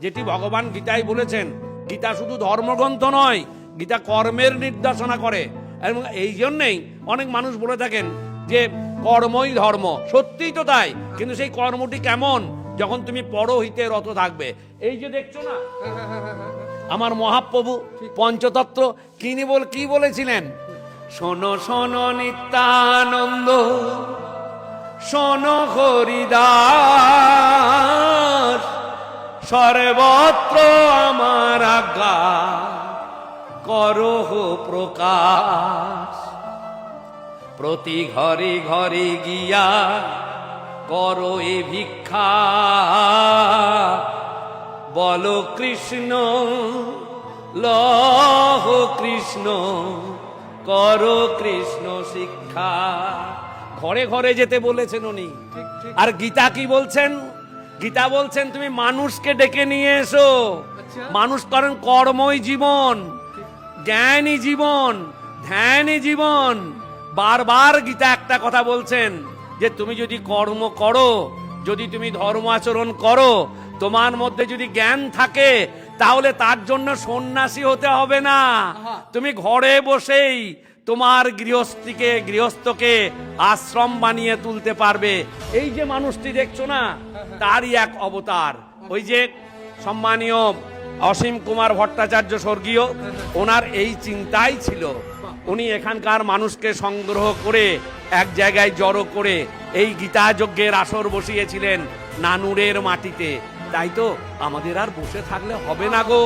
যেটি ভগবান গীতায় বলেছেন। গীতা শুধু ধর্মগ্রন্থ নয়, গীতা কর্মের নির্দেশনা করে। এবং এই জন্যেই অনেক মানুষ বলে থাকেন যে কর্মই ধর্ম। সত্যিই তো তাই, কিন্তু সেই কর্মটি কেমন যখন তুমি পরহিতে রত থাকবে। এই যে দেখছো না আমার মহাপ্রভু পঞ্চতত্ত্ব কি বলেছিলেন, শোনো শোনো নিত্যানন্দ, শোনো হরিদাস, সর্বত্র আমার আজ্ঞা করহ প্রকাশ, প্রতি ঘরে ঘরে গিয়া করো এ ভিক্ষা, বলো কৃষ্ণ লহ কৃষ্ণ, করো কৃষ্ণ শিক্ষা। ঘরে ঘরে যেতে বলেছেন উনি। আর গীতা কি বলছেন? গীতা বলছেন তুমি মানুষকে ডেকে নিয়ে এসো। মানুষ করেন কর্মই জীবন, জ্ঞানই জীবন, ধ্যানই জীবন। বারবার গীতা একটা কথা বলছেন যে তুমি যদি কর্ম করো, যদি তুমি ধর্ম আচরণ করো, তোমার মধ্যে যদি জ্ঞান থাকে, তাহলে তার জন্য সন্ন্যাসী হতে হবে না। তুমি ঘরে বসেই তোমার গৃহস্থকে আশ্রম বানিয়ে তুলতে পারবে। এই যে মানুষটি দেখছো না, তারই এক অবতার। ওই যে সম্মানীয় অসীম কুমার ভট্টাচার্য স্বর্গীয়, ওনার এই চিন্তাই ছিল। উনি এখানকার মানুষকে সংগ্রহ করে এক জায়গায় জড়ো করে এই গীতা যজ্ঞের আসর বসিয়েছিলেন নানুরের মাটিতে। তাই তো আমাদের আর বসে থাকলে হবে না গো।